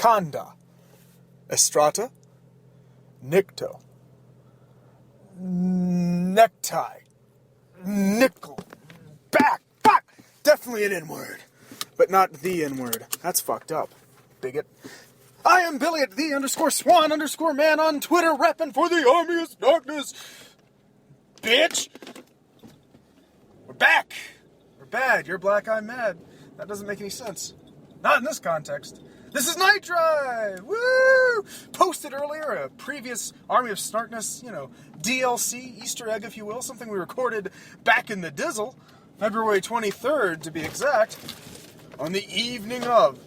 Kanda, Estrata, Nikto, Necktie, Nickel, back, fuck! Definitely an N-word, but not the N-word. That's fucked up, bigot. I am Billy at _Swan_man on Twitter, repping for the Army of Darkness. Bitch! We're back! We're bad. You're black, I'm mad. That doesn't make any sense. Not in this context. This is Night Drive! Woo! Posted earlier, a previous Army of Snarkness, DLC, Easter egg, if you will, something we recorded back in the Dizzle, February 23rd, to be exact, on the evening of.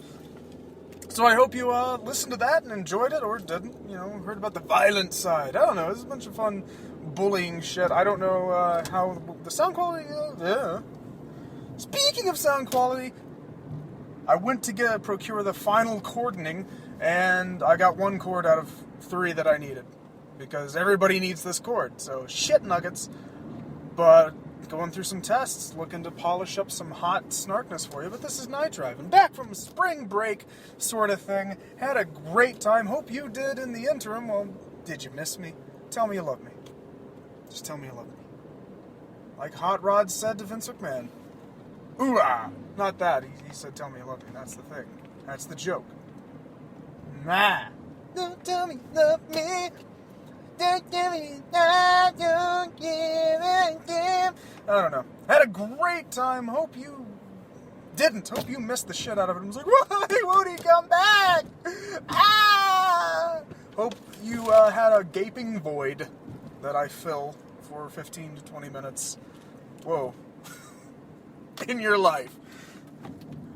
So I hope you listened to that and enjoyed it, or didn't, heard about the violent side. I don't know, it was a bunch of fun bullying shit. I don't know how the sound quality, yeah. Speaking of sound quality, I went to procure the final cordoning, and I got one cord out of 3 that I needed. Because everybody needs this cord, so shit nuggets. But going through some tests, looking to polish up some hot snarkness for you. But this is Night Drive, and back from spring break sort of thing. Had a great time. Hope you did in the interim. Well, did you miss me? Tell me you love me. Just tell me you love me. Like Hot Rod said to Vince McMahon. Ooh-ah! Not that. He said, tell me you love me. That's the thing. That's the joke. Nah. Don't tell me you love me. Don't tell me I don't give a damn. I don't know. Had a great time. Hope you didn't. Hope you missed the shit out of it. I was like, why won't he come back? Ah! Hope you had a gaping void that I fill for 15 to 20 minutes. Whoa. In your life.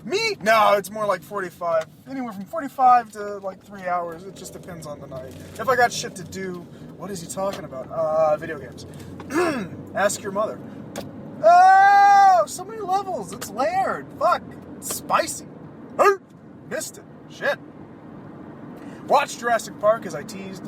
Me? No, it's more like 45. Anywhere from 45 to like 3 hours. It just depends on the night. If I got shit to do, what is he talking about? Video games. Ask your mother. Oh, so many levels. It's layered. Fuck. It's spicy. Missed it. Shit. Watched Jurassic Park as I teased,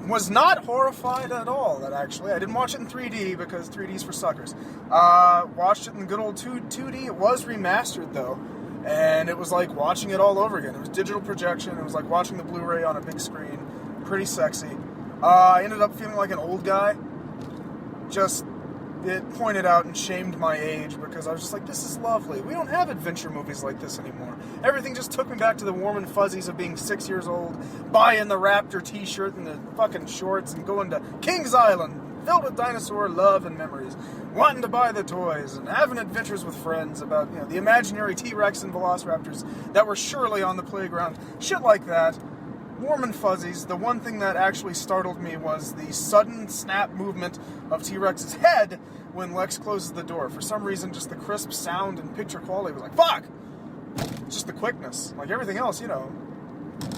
Was not horrified at all, actually. I didn't watch it in 3D because 3D's for suckers. Watched it in good old 2D. It was remastered, though. And it was like watching it all over again. It was digital projection. It was like watching the Blu-ray on a big screen. Pretty sexy. I ended up feeling like an old guy. It pointed out and shamed my age because I was just like, this is lovely. We don't have adventure movies like this anymore. Everything just took me back to the warm and fuzzies of being 6 years old, buying the Raptor t-shirt and the fucking shorts and going to Kings Island, filled with dinosaur love and memories, wanting to buy the toys and having adventures with friends about, the imaginary T-Rex and Velociraptors that were surely on the playground. Shit like that. Warm and fuzzies. The one thing that actually startled me was the sudden snap movement of T-Rex's head when Lex closes the door. For some reason, just the crisp sound and picture quality was like, fuck! Just the quickness. Like everything else,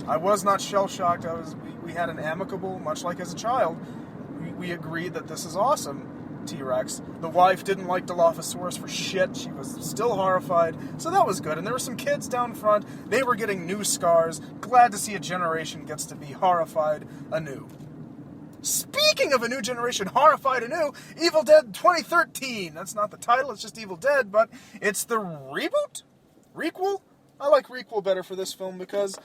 I was not shell-shocked. We had an amicable, much like as a child, we agreed that this is awesome, T-Rex. The wife didn't like Dilophosaurus for shit. She was still horrified. So that was good. And there were some kids down front. They were getting new scars. Glad to see a generation gets to be horrified anew. Speaking of a new generation horrified anew, Evil Dead 2013. That's not the title, it's just Evil Dead, but it's the reboot? Requel? I like requel better for this film because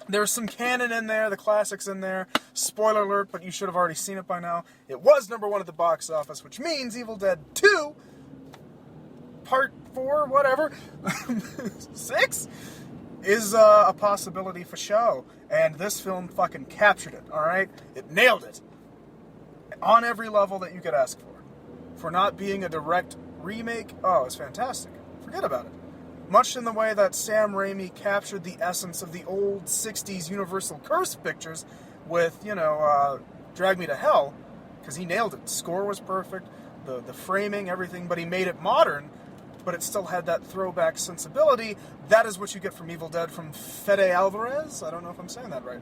there's some canon in there, the classics in there. Spoiler alert, but you should have already seen it by now. It was number 1 at the box office, which means Evil Dead 2, Part 4, whatever, 6, is a possibility for show. And this film fucking captured it, alright? It nailed it. On every level that you could ask for. For not being a direct remake, it's fantastic. Forget about it. Much in the way that Sam Raimi captured the essence of the old 60s Universal Curse pictures with, Drag Me to Hell, because he nailed it. The score was perfect, the framing, everything, but he made it modern, but it still had that throwback sensibility. That is what you get from Evil Dead from Fede Alvarez. I don't know if I'm saying that right.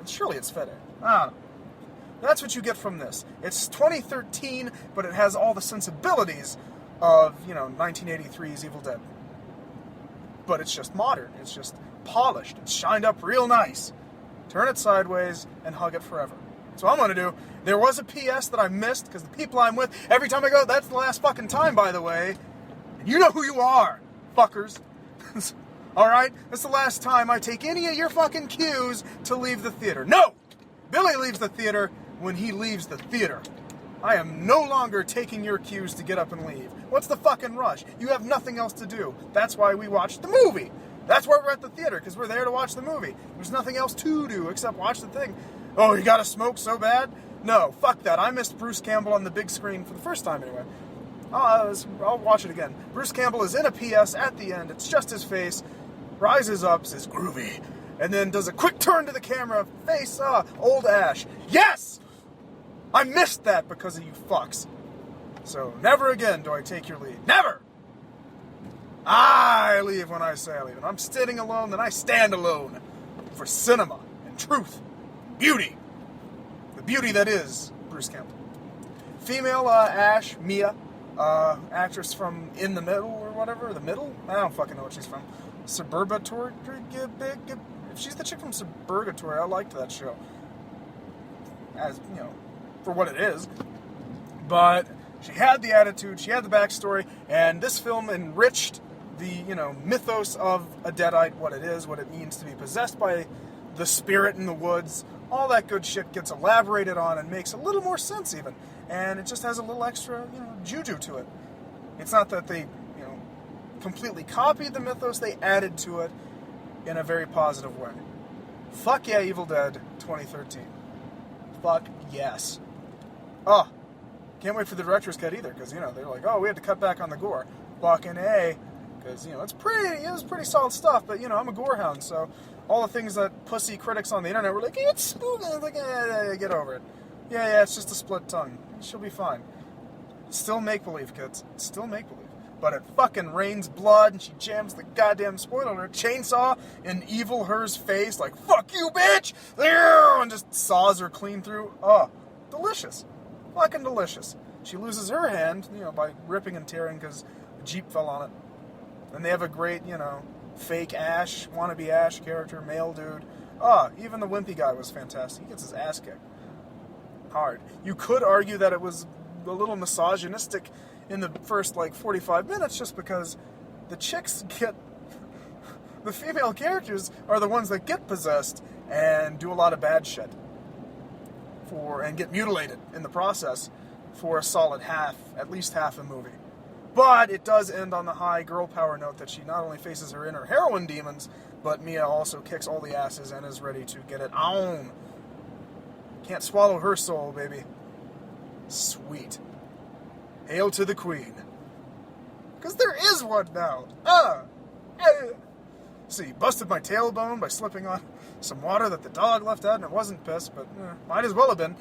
Surely it's Fede. That's what you get from this. It's 2013, but it has all the sensibilities of, 1983's Evil Dead. But it's just modern. It's just polished. It's shined up real nice. Turn it sideways and hug it forever. That's what I'm going to do. There was a PS that I missed because the people I'm with, every time I go, that's the last fucking time, by the way. And you know who you are, fuckers. Alright? That's the last time I take any of your fucking cues to leave the theater. No! Billy leaves the theater when he leaves the theater. I am no longer taking your cues to get up and leave. What's the fucking rush? You have nothing else to do. That's why we watched the movie. That's why we're at the theater, because we're there to watch the movie. There's nothing else to do except watch the thing. Oh, you gotta smoke so bad? No, fuck that. I missed Bruce Campbell on the big screen for the first time anyway. I'll watch it again. Bruce Campbell is in a PS at the end. It's just his face. Rises up, says groovy, and then does a quick turn to the camera. Face, old Ash. Yes! I missed that because of you fucks. So never again do I take your lead. Never! I leave when I say I leave. And I'm sitting alone, then I stand alone. For cinema and truth. Beauty. The beauty that is Bruce Campbell. Female Ash, Mia, actress from In the Middle or whatever. The Middle? I don't fucking know what she's from. Suburbatory? If she's the chick from Suburgatory, I liked that show. As, you know, for what it is. But she had the attitude, she had the backstory, and this film enriched the, you know, mythos of a Deadite, what it is, what it means to be possessed by the spirit in the woods. All that good shit gets elaborated on and makes a little more sense even. And it just has a little extra, you know, juju to it. It's not that they, you know, completely copied the mythos, they added to it in a very positive way. Fuck yeah, Evil Dead 2013. Fuck yes. Oh, can't wait for the director's cut either, because, you know, they're like, oh, we had to cut back on the gore. Fucking A. Because, you know, it was pretty solid stuff, but, you know, I'm a gore hound, so all the things that pussy critics on the internet were like, hey, it's spooky, like, get over it. Yeah, it's just a split tongue. She'll be fine. Still make-believe, kids. Still make-believe. But it fucking rains blood, and she jams the goddamn, spoiler alert, chainsaw in Evil Her's face, like, fuck you, bitch! And just saws her clean through. Oh, delicious. Fucking delicious. She loses her hand, you know, by ripping and tearing because a Jeep fell on it. And they have a great, you know, fake Ash, wannabe Ash character, male dude. Even the wimpy guy was fantastic. He gets his ass kicked. Hard. You could argue that it was a little misogynistic in the first, 45 minutes just because the chicks get... the female characters are the ones that get possessed and do a lot of bad shit. And get mutilated in the process for a solid at least half a movie. But it does end on the high girl power note that she not only faces her inner heroine demons, but Mia also kicks all the asses and is ready to get it on. Can't swallow her soul, baby. Sweet. Hail to the queen. Because there is one now. See, busted my tailbone by slipping on some water that the dog left out, and it wasn't piss, but might as well have been.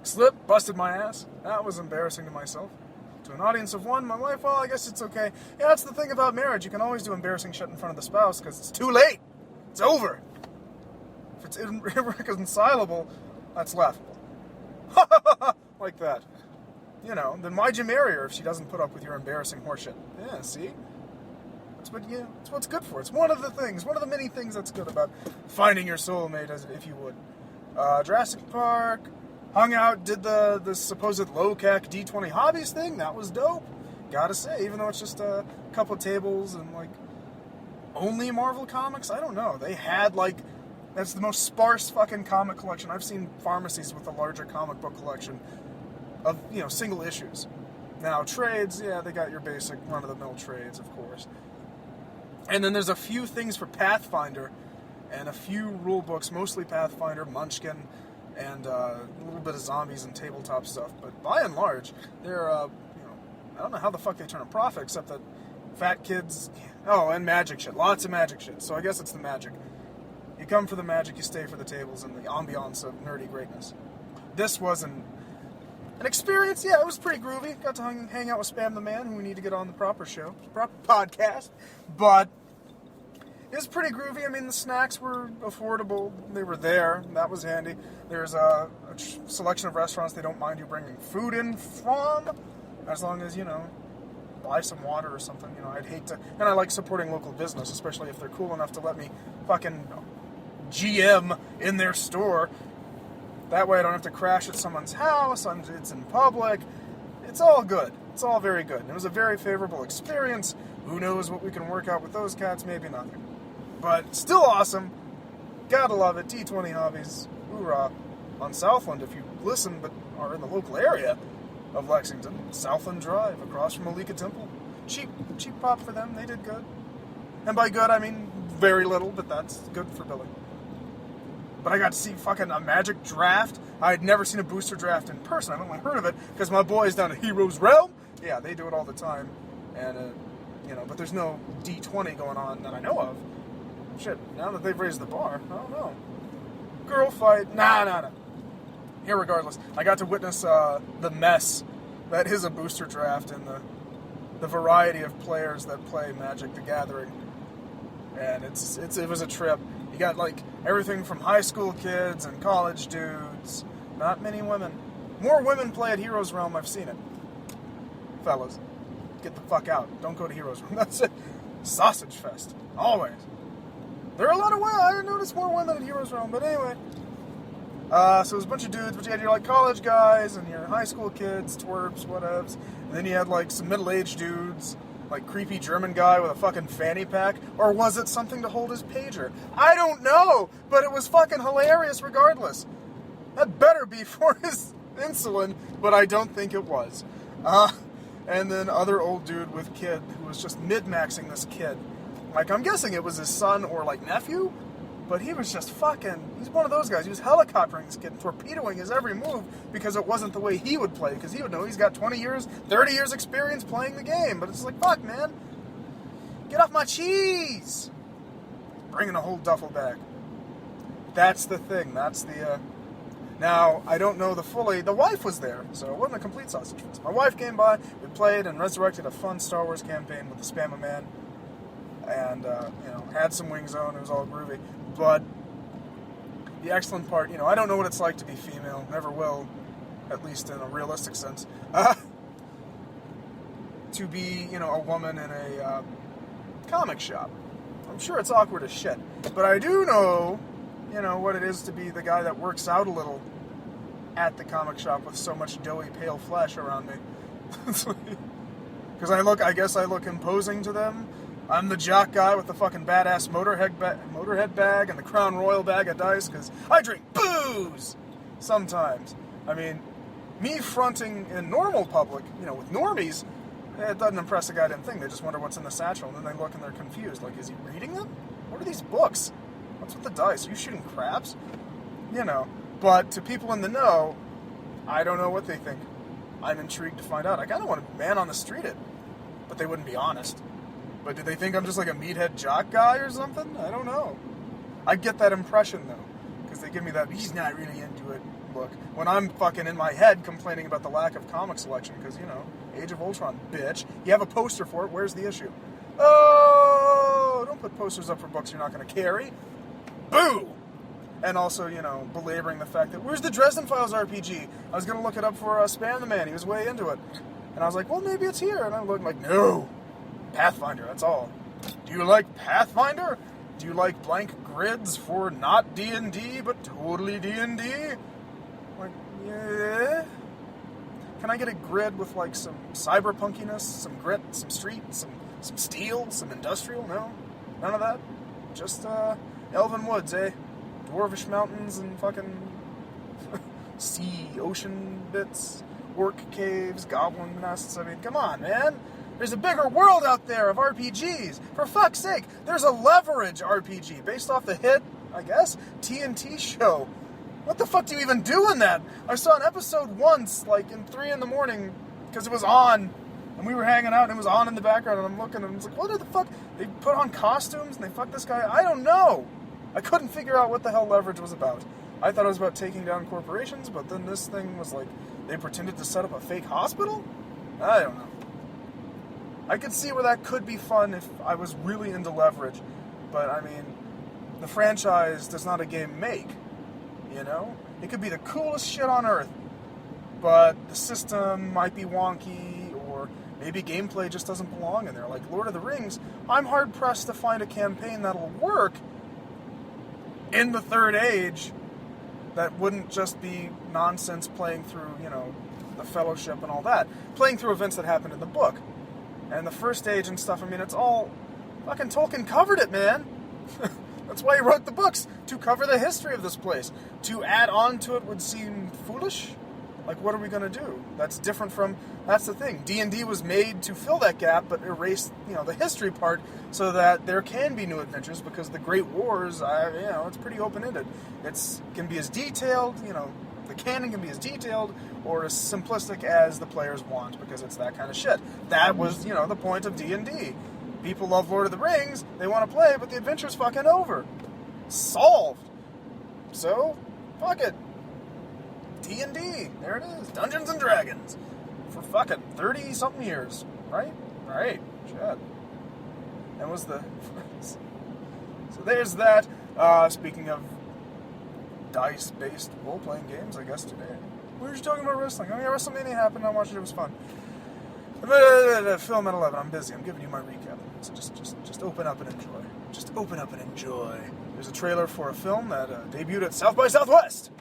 Slipped, busted my ass. That was embarrassing to myself. To an audience of one, my wife, well, I guess it's okay. Yeah, that's the thing about marriage. You can always do embarrassing shit in front of the spouse, because it's too late. It's over. If it's irreconcilable, that's laughable. Like that. You know, then why'd you marry her if she doesn't put up with your embarrassing horseshit? Yeah, see? It's what's good for. It's one of the many things that's good about finding your soulmate, as if you would. Jurassic Park, hung out, did the supposed low-cac D20 hobbies thing. That was dope. Gotta say, even though it's just a couple of tables and, only Marvel comics, I don't know. They had, that's the most sparse fucking comic collection. I've seen pharmacies with a larger comic book collection of, single issues. Now, trades, yeah, they got your basic run-of-the-mill trades, of course. And then there's a few things for Pathfinder, and a few rule books, mostly Pathfinder, Munchkin, and a little bit of zombies and tabletop stuff. But by and large, they're, I don't know how the fuck they turn a profit, except that fat kids, and magic shit, lots of magic shit. So I guess it's the magic. You come for the magic, you stay for the tables and the ambiance of nerdy greatness. This was an experience, yeah, it was pretty groovy. Got to hang out with Spam the Man, who we need to get on the proper podcast. But it was pretty groovy. I mean, the snacks were affordable. They were there. That was handy. There's a selection of restaurants they don't mind you bringing food in from, as long as, buy some water or something. I'd hate to... And I like supporting local business, especially if they're cool enough to let me fucking GM in their store. That way I don't have to crash at someone's house, it's in public. It's all good. It's all very good. And it was a very favorable experience. Who knows what we can work out with those cats? Maybe nothing. But still awesome. Gotta love it. T20 Hobbies. Hoorah. On Southland, if you listen but are in the local area of Lexington. Southland Drive, across from Malika Temple. Cheap pop for them. They did good. And by good, I mean very little, but that's good for Billy. But I got to see fucking a Magic draft. I had never seen a booster draft in person. I've only heard of it because my boys down at Heroes Realm, yeah, they do it all the time. And, but there's no D20 going on that I know of. Shit, now that they've raised the bar, I don't know. Girl fight, nah. Irregardless, I got to witness the mess that is a booster draft and the variety of players that play Magic the Gathering. And it was a trip. You got, like, everything from high school kids and college dudes. Not many women. More women play at Heroes Realm, I've seen it. Fellas, get the fuck out. Don't go to Heroes Realm. That's it. Sausage fest. Always. There are a lot of women. I noticed more women at Heroes Realm, but anyway. So it was a bunch of dudes, but you had your, like, college guys and your high school kids, twerps, whatevs. And then you had, like, some middle-aged dudes. Like, creepy German guy with a fucking fanny pack? Or was it something to hold his pager? I don't know, but it was fucking hilarious regardless. That better be for his insulin, but I don't think it was. And then other old dude with kid who was just mid-maxing this kid. Like, I'm guessing it was his son or, like, nephew, but he was just he's one of those guys. He was helicoptering this kid, torpedoing his every move because it wasn't the way he would play, because he would know he's got 20 years, 30 years experience playing the game. But it's like, fuck, man. Get off my cheese! Bringing a whole duffel bag. That's the thing. That's the, Now, I don't know the wife was there, so it wasn't a complete sausage fest. My wife came by, we played and resurrected a fun Star Wars campaign with the Spam-A-Man. And, had some wings on, it was all groovy. But the excellent part, I don't know what it's like to be female, never will, at least in a realistic sense. To be, a woman in a comic shop. I'm sure it's awkward as shit. But I do know, what it is to be the guy that works out a little at the comic shop with so much doughy, pale flesh around me. Because I guess I look imposing to them. I'm the jock guy with the fucking badass motorhead bag and the Crown Royal bag of dice, because I drink booze! Sometimes. I mean, me fronting in normal public, with normies, it doesn't impress a goddamn thing. They just wonder what's in the satchel, and then they look and they're confused. Like, is he reading them? What are these books? What's with the dice? Are you shooting craps? But to people in the know, I don't know what they think. I'm intrigued to find out. I kind of want to man on the street it, but they wouldn't be honest. But do they think I'm just like a meathead jock guy or something? I don't know. I get that impression, though, because they give me that he's not really into it look. When I'm fucking in my head complaining about the lack of comic selection, because, Age of Ultron, bitch. You have a poster for it, where's the issue? Oh, don't put posters up for books you're not going to carry. Boo! And also, belaboring the fact that, where's the Dresden Files RPG? I was going to look it up for Spam-A-Man. He was way into it. And I was like, well, maybe it's here. And I'm looking like, no. Pathfinder, that's all. Do you like Pathfinder? Do you like blank grids for not D&D, but totally D&D? Like, yeah. Can I get a grid with, like, some cyberpunkiness, some grit, some street, some steel, some industrial? No? None of that? Just, elven woods, eh? Dwarvish mountains and fucking sea, ocean bits, orc caves, goblin nests. I mean, come on, man. There's a bigger world out there of RPGs. For fuck's sake, there's a Leverage RPG based off the hit, I guess, TNT show. What the fuck do you even do in that? I saw an episode once, like, in 3 in the morning, because it was on, and we were hanging out, and it was on in the background, and I'm looking, and I was like, what the fuck? They put on costumes, and they fucked this guy? I don't know. I couldn't figure out what the hell Leverage was about. I thought it was about taking down corporations, but then this thing was like, they pretended to set up a fake hospital? I don't know. I could see where that could be fun if I was really into Leverage, but I mean, the franchise does not a game make, It could be the coolest shit on earth, but the system might be wonky, or maybe gameplay just doesn't belong in there. Like Lord of the Rings, I'm hard-pressed to find a campaign that'll work in the Third Age that wouldn't just be nonsense playing through, the Fellowship and all that, playing through events that happened in the book. And the First Age and stuff, I mean, it's all... Fucking Tolkien covered it, man! That's why he wrote the books, to cover the history of this place. To add on to it would seem foolish. Like, what are we going to do? That's different from... That's the thing. D&D was made to fill that gap, but erase, the history part so that there can be new adventures, because the Great Wars, it's pretty open-ended. It can be as detailed, the canon can be as detailed or as simplistic as the players want, because it's that kind of shit. That was, the point of D&D. People love Lord of the Rings, they want to play, but the adventure's fucking over. Solved. So, fuck it. D&D, there it is. Dungeons and Dragons. For fucking 30-something years. Right? Right. Shit. That was the... So there's that. Speaking of dice-based role-playing games, I guess, today. We were just talking about wrestling. Oh yeah, WrestleMania happened, I watched it, it was fun. Film at 11, I'm busy, I'm giving you my recap. So just open up and enjoy. Just open up and enjoy. There's a trailer for a film that debuted at South by Southwest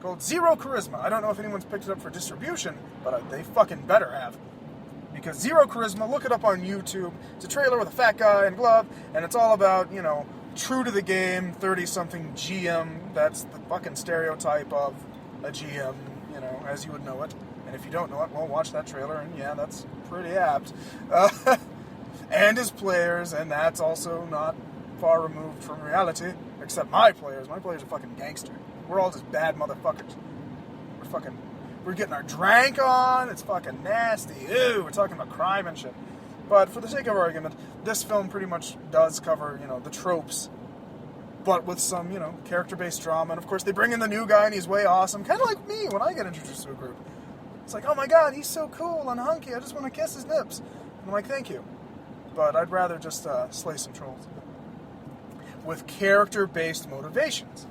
called Zero Charisma. I don't know if anyone's picked it up for distribution, but they fucking better have. Because Zero Charisma, look it up on YouTube. It's a trailer with a fat guy and glove, and it's all about, true to the game, 30-something GM. That's the fucking stereotype of a GM, as you would know it. And if you don't know it, well, watch that trailer, and yeah, that's pretty apt. And his players, and that's also not far removed from reality, except my players. My players are fucking gangster. We're all just bad motherfuckers. We're getting our drank on, it's fucking nasty, ew, we're talking about crime and shit. But for the sake of argument, this film pretty much does cover, the tropes, but with some, character-based drama. And of course, they bring in the new guy, and he's way awesome, kind of like me when I get introduced to a group. It's like, oh my god, he's so cool and hunky, I just want to kiss his nips. And I'm like, thank you. But I'd rather just slay some trolls. With character-based motivations.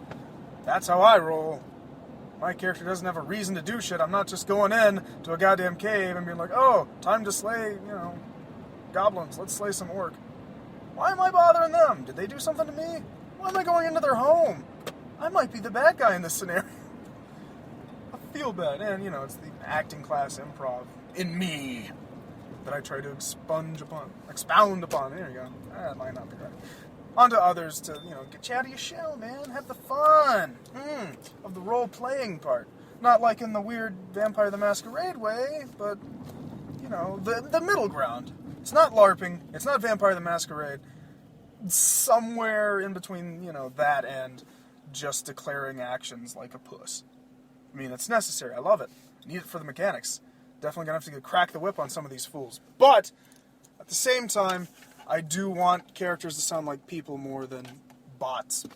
That's how I roll. My character doesn't have a reason to do shit. I'm not just going in to a goddamn cave and being like, oh, time to slay, goblins. Let's slay some orc. Why am I bothering them? Did they do something to me? Why am I going into their home? I might be the bad guy in this scenario. I feel bad. And, it's the acting class improv in me that I try to expound upon. There you go. That might not be right. Onto others to, get you out of your shell, man. Have the fun of the role-playing part. Not like in the weird Vampire the Masquerade way, but, the middle ground. It's not LARPing. It's not Vampire the Masquerade. It's somewhere in between, that and just declaring actions like a puss. I mean, it's necessary. I love it. Need it for the mechanics. Definitely gonna have to crack the whip on some of these fools. But, at the same time, I do want characters to sound like people more than bots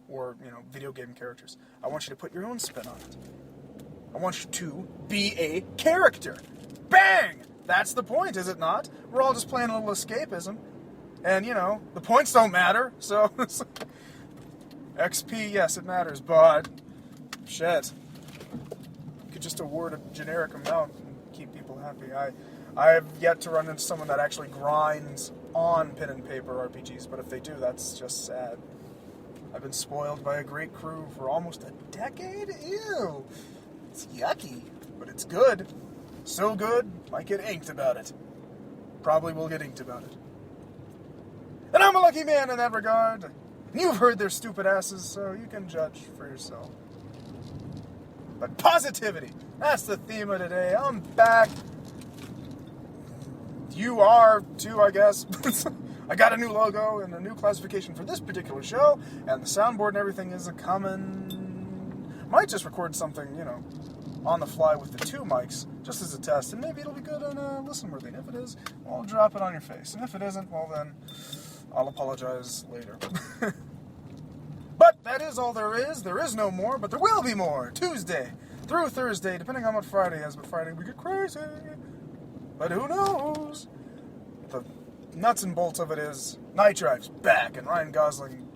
or, video game characters. I want you to put your own spin on it. I want you to be a character. Bang! That's the point, is it not? We're all just playing a little escapism. And, the points don't matter, so... XP, yes, it matters, but... Shit. You could just award a generic amount and keep people happy. I have yet to run into someone that actually grinds on pen and paper RPGs, but if they do, that's just sad. I've been spoiled by a great crew for almost a decade? Ew! It's yucky, but it's good. So good, might get inked about it. Probably will get inked about it. And I'm a lucky man in that regard. And you've heard their stupid asses, so you can judge for yourself. But positivity, that's the theme of today. I'm back. You are, too, I guess. I got a new logo and a new classification for this particular show, and the soundboard and everything is a-coming. Might just record something, on the fly with the two mics, just as a test, and maybe it'll be good and listen-worthy. And if it is, well, I'll drop it on your face. And if it isn't, well then, I'll apologize later. But that is all there is. There is no more, but there will be more. Tuesday through Thursday, depending on what Friday is. But Friday we get crazy. But who knows? The nuts and bolts of it is Night Drive's back, and Ryan Gosling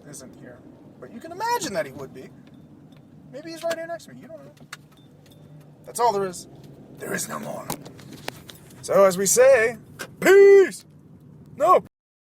isn't here. But you can imagine that he would be. Maybe he's right here next to me. You don't know. That's all there is. There is no more. So as we say, peace! No!